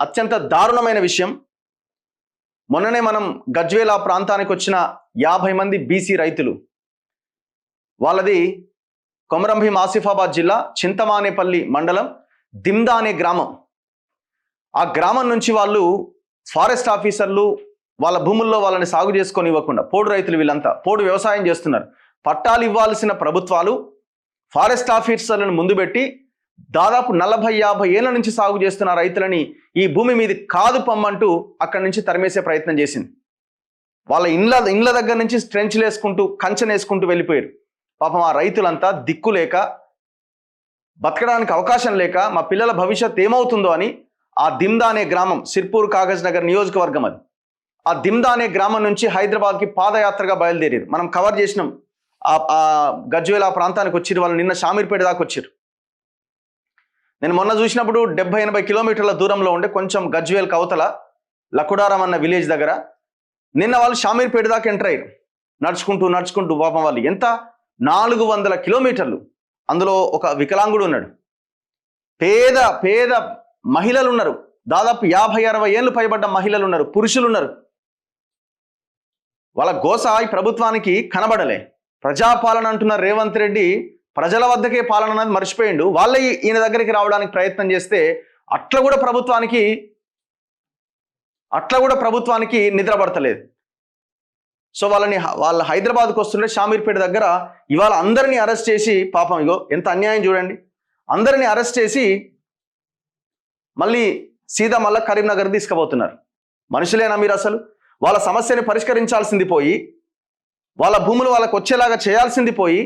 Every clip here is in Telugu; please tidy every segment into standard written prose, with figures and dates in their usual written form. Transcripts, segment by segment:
అత్యంత దారుణమైన విషయం. మొన్ననే మనం గజ్వేల్ ఆ ప్రాంతానికి వచ్చిన 50 మంది బీసీ రైతులు, వాళ్ళది కొమరంభీం ఆసిఫాబాద్ జిల్లా చింతమానేపల్లి మండలం దిమ్దా అనే గ్రామం. ఆ గ్రామం నుంచి వాళ్ళు ఫారెస్ట్ ఆఫీసర్లు వాళ్ళ భూముల్లో వాళ్ళని సాగు చేసుకొని ఇవ్వకుండా, పోడు రైతులు వీళ్ళంతా పోడు వ్యవసాయం చేస్తున్నారు. పట్టాలు ఇవ్వాల్సిన ప్రభుత్వాలు ఫారెస్ట్ ఆఫీసర్లను ముందు పెట్టి దాదాపు 40-50 ఏళ్ల నుంచి సాగు చేస్తున్న రైతులని ఈ భూమి మీద కాదు పమ్మంటూ అక్కడి నుంచి తరిమేసే ప్రయత్నం చేసింది. వాళ్ళ ఇండ్ల దగ్గర నుంచి స్ట్రెంచ్లు వేసుకుంటూ కంచెను వేసుకుంటూ వెళ్ళిపోయారు. పాపం ఆ రైతులంతా దిక్కు లేక, బతకడానికి అవకాశం లేక, మా పిల్లల భవిష్యత్ ఏమవుతుందో అని ఆ దిమ్దా అనే గ్రామం, సిర్పూర్ కాగజ్ నగర్ నియోజకవర్గం అది, ఆ దిమ్దా అనే గ్రామం నుంచి హైదరాబాద్కి పాదయాత్రగా బయలుదేరారు. మనం కవర్ చేసినాం. ఆ గజ్వేల్ ఆ ప్రాంతానికి వచ్చారు వాళ్ళు. నిన్న షామీర్పేట దాకా వచ్చారు. నేను మొన్న చూసినప్పుడు 70-80 కిలోమీటర్ల దూరంలో ఉండే కొంచెం గజ్వేల్ కవతల లకుడారం అన్న విలేజ్ దగ్గర నిన్న వాళ్ళు షామీర్పేట దాకా ఎంటర్ అయ్యారు. నడుచుకుంటూ పాపం వాళ్ళు ఎంత 400 కిలోమీటర్లు. అందులో ఒక వికలాంగుడు ఉన్నాడు, పేద మహిళలు ఉన్నారు, దాదాపు 50-60 ఏళ్ళు పైబడ్డ మహిళలు ఉన్నారు, పురుషులు ఉన్నారు. వాళ్ళ గోస ఈ ప్రభుత్వానికి కనబడలే. ప్రజాపాలన అంటున్న రేవంత్ రెడ్డి ప్రజల వద్దకే పాలన అనేది మర్చిపోయిండు. వాళ్ళే ఈయన దగ్గరికి రావడానికి ప్రయత్నం చేస్తే అట్లా కూడా ప్రభుత్వానికి నిద్ర పడతలేదు. సో వాళ్ళ హైదరాబాద్కు వస్తుంటే షామీర్పేట దగ్గర ఇవాళ అందరినీ అరెస్ట్ చేసి, పాపం ఇగో ఎంత అన్యాయం చూడండి, అందరినీ అరెస్ట్ చేసి మళ్ళీ మళ్ళా కరీంనగర్ తీసుకుపోతున్నారు. మనుషులేనా మీరు? అసలు వాళ్ళ సమస్యని పరిష్కరించాల్సింది పోయి, వాళ్ళ భూములు వాళ్ళకు వచ్చేలాగా చేయాల్సింది పోయి,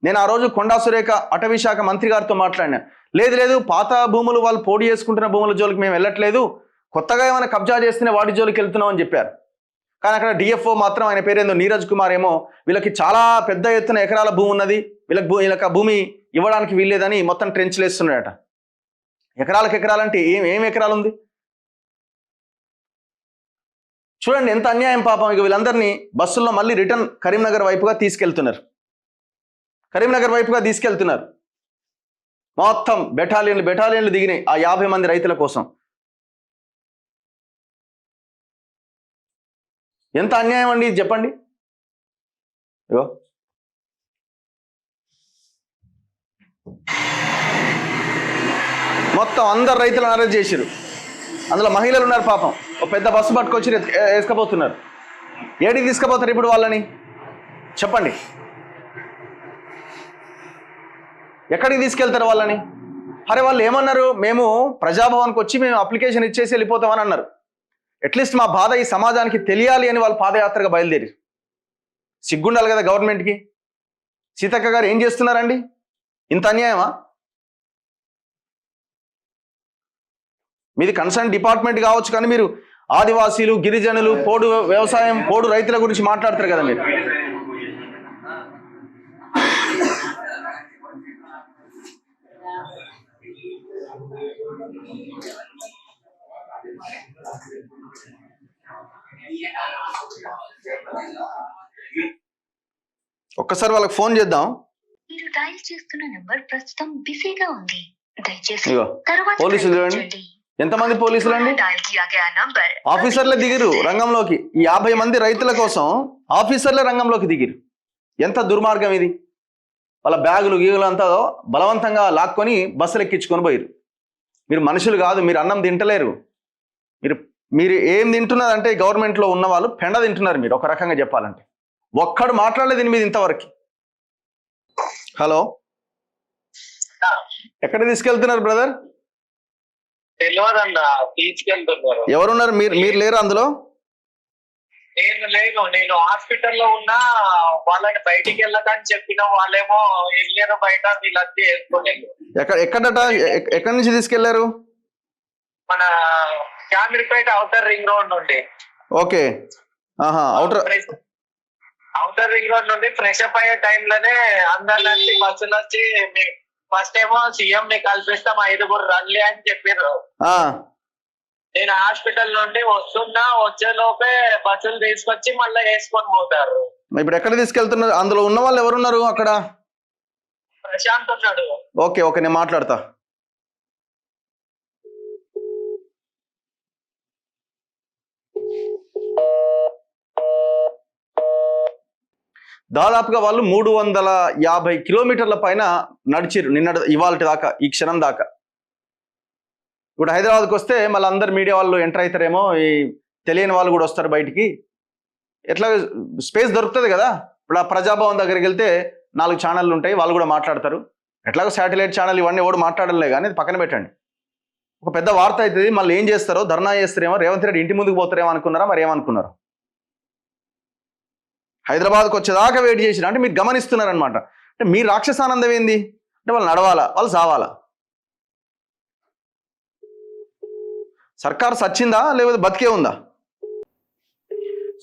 నేను ఆ రోజు కొండా సురేఖ అటవీ శాఖ మంత్రి గారితో మాట్లాడినా. లేదు పాత భూములు వాళ్ళు పోటీ చేసుకుంటున్న భూముల జోలికి మేము వెళ్ళట్లేదు, కొత్తగా ఏమైనా కబ్జా చేస్తేనే వాటి జోలికి వెళ్తున్నాం అని చెప్పారు. కానీ అక్కడ డిఎఫ్ఓ మాత్రం, ఆయన పేరేందో నీరజ్ కుమార్ ఏమో, వీళ్ళకి చాలా పెద్ద ఎత్తున ఎకరాల భూమి ఉన్నది, వీళ్ళకి ఆ భూమి ఇవ్వడానికి వీల్లేదని మొత్తం ట్రెంచ్లు వేస్తున్నాడట. ఎకరాలంటే ఏం ఎకరాలు ఉంది చూడండి, ఎంత అన్యాయం పాపం. ఇక వీళ్ళందరినీ బస్సుల్లో మళ్ళీ రిటర్న్ కరీంనగర్ వైపుగా తీసుకెళ్తున్నారు. మొత్తం బెటాలియన్లు దిగినాయి ఆ 50 మంది రైతుల కోసం. ఎంత అన్యాయం అండి ఇది, చెప్పండి. ఇగో మొత్తం అందరు రైతులను అరెస్ట్ చేసిరు. అందులో మహిళలు ఉన్నారు పాపం. ఒక పెద్ద బస్సు పట్టుకొచ్చి వేసుకపోతున్నారు. ఏడికి తీసుకుపోతారు ఇప్పుడు వాళ్ళని? చెప్పండి, ఎక్కడికి తీసుకెళ్తారు వాళ్ళని? అరే వాళ్ళు ఏమన్నారు, మేము ప్రజాభవన్కి వచ్చి మేము అప్లికేషన్ ఇచ్చేసి వెళ్ళిపోతామని అన్నారు. అట్లీస్ట్ మా బాధ ఈ సమాజానికి తెలియాలి అని వాళ్ళు పాదయాత్రగా బయలుదేరి. సిగ్గుండాలి కదా గవర్నమెంట్కి. సీతక్క గారు ఏం చేస్తున్నారండి? ఇంత అన్యాయమా? మీది కన్సర్న్ డిపార్ట్మెంట్ కావచ్చు, కానీ మీరు ఆదివాసీలు, గిరిజనులు, పోడు వ్యవసాయం, పోడు రైతుల గురించి మాట్లాడతారు కదా మీరు. ఒక్కసారి వాళ్ళకి ఫోన్ చేద్దాం. మీరు డయల్ చేస్తున్న నంబర్ ప్రస్తుతం బిజీగా ఉంది, దయచేసి పోలీసులు చూడండి, ఎంతమంది పోలీసులు అండి. ఆఫీసర్లే దిగిరు రంగంలోకి. ఈ 50 మంది రైతుల కోసం ఆఫీసర్లే రంగంలోకి దిగిరు. ఎంత దుర్మార్గం ఇది. వాళ్ళ బ్యాగులు గీగులు అంతా బలవంతంగా లాక్కొని బస్సులు ఎక్కించుకొని పోయారు. మీరు మనుషులు కాదు, మీరు అన్నం తింటలేరు. మీరు ఏం తింటున్నారంటే గవర్నమెంట్లో ఉన్న వాళ్ళు పెండ తింటున్నారు మీరు, ఒక రకంగా చెప్పాలంటే. ఒక్కడు మాట్లాడలేదు దీని మీద ఇంతవరకు. హలో, ఎక్కడ తీసుకెళ్తున్నారు బ్రదర్? ఎవరున్నారు? మీరు లేరు అందులో? నేను హాస్పిటల్లో ఉన్నా. వాళ్ళని బయటికి వెళ్ళకని చెప్పిన వాళ్ళేమో వెళ్ళారు బయట, వీళ్ళంతా వేసుకోలేదు. ఎక్కడి నుంచి తీసుకెళ్లారు? మన శామీర్పేట ఔటర్ రింగ్ రోడ్ నుండి. ఓకే, ఔటర్ రింగ్ రోడ్ నుండి ఫ్రెష్ అప్ అయ్యే టైంలోనే అందరినీ బస్సులు వచ్చి ఫస్ట్ ఏమో సీఎం ని కల్పిస్తాం 5 రండి అని చెప్పారు. నేను హాస్పిటల్ నుండి వస్తున్నా, వచ్చే లోపే బస్సులు తీసుకొచ్చి మళ్ళీ వేసుకొని పోతారు. ఇప్పుడు ఎక్కడ తీసుకెళ్తున్నారు? అందులో ఉన్న వాళ్ళు ఎవరున్నారు అక్కడ? ప్రశాంత్ ఉన్నాడు. ఓకే నేను మాట్లాడతా. దాదాపుగా వాళ్ళు 350 కిలోమీటర్ల పైన నడిచిరు ఇవాళ దాకా, ఈ క్షణం దాకా. ఇప్పుడు హైదరాబాద్కి వస్తే మళ్ళీ అందరు మీడియా వాళ్ళు ఎంటర్ అవుతారేమో, ఈ తెలియని వాళ్ళు కూడా వస్తారు బయటికి, ఎట్లా స్పేస్ దొరుకుతుంది కదా. ఇప్పుడు ఆ ప్రజాభవన్ దగ్గరికి వెళ్తే 4 ఛానళ్ళు ఉంటాయి, వాళ్ళు కూడా మాట్లాడతారు. ఎట్లాగో శాటిలైట్ ఛానల్ ఇవన్నీ ఎవడు మాట్లాడలే, కానీ అది పక్కన పెట్టండి. ఒక పెద్ద వార్త అవుతుంది, మళ్ళీ ఏం చేస్తారో, ధర్నా చేస్తారేమో, రేవంత్ రెడ్డి ఇంటి ముందుకు పోతారేమో అనుకున్నారా, మరి ఏమనుకున్నారు? హైదరాబాద్కి వచ్చేదాకా వెయిట్ చేసిరు అంటే మీరు గమనిస్తున్నారనమాట. అంటే మీ రాక్షసానందం ఏంది అంటే వాళ్ళు నడవాలా, వాళ్ళు సావాలా? సర్కారు సచ్చిందా లేకపోతే బతికే ఉందా?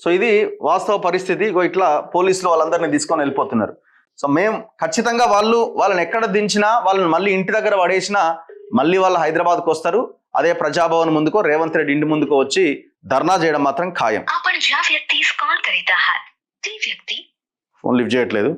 సో ఇది వాస్తవ పరిస్థితి. ఇట్లా పోలీసులు వాళ్ళందరినీ తీసుకొని వెళ్ళిపోతున్నారు. సో మేము ఖచ్చితంగా వాళ్ళని ఎక్కడ దించినా, వాళ్ళని మళ్ళీ ఇంటి దగ్గర పడేసినా మళ్ళీ వాళ్ళు హైదరాబాద్కి వస్తారు. అదే ప్రజాభవన్ ముందుకో రేవంత్ రెడ్డి ఇంటి ముందుకో వచ్చి ధర్నా చేయడం మాత్రం ఖాయం. आपण ज्या व्यक्तीस कॉल करीत आहात ती व्यक्ती ఫోన్ లిఫ్ట్ చేయట్లేదు.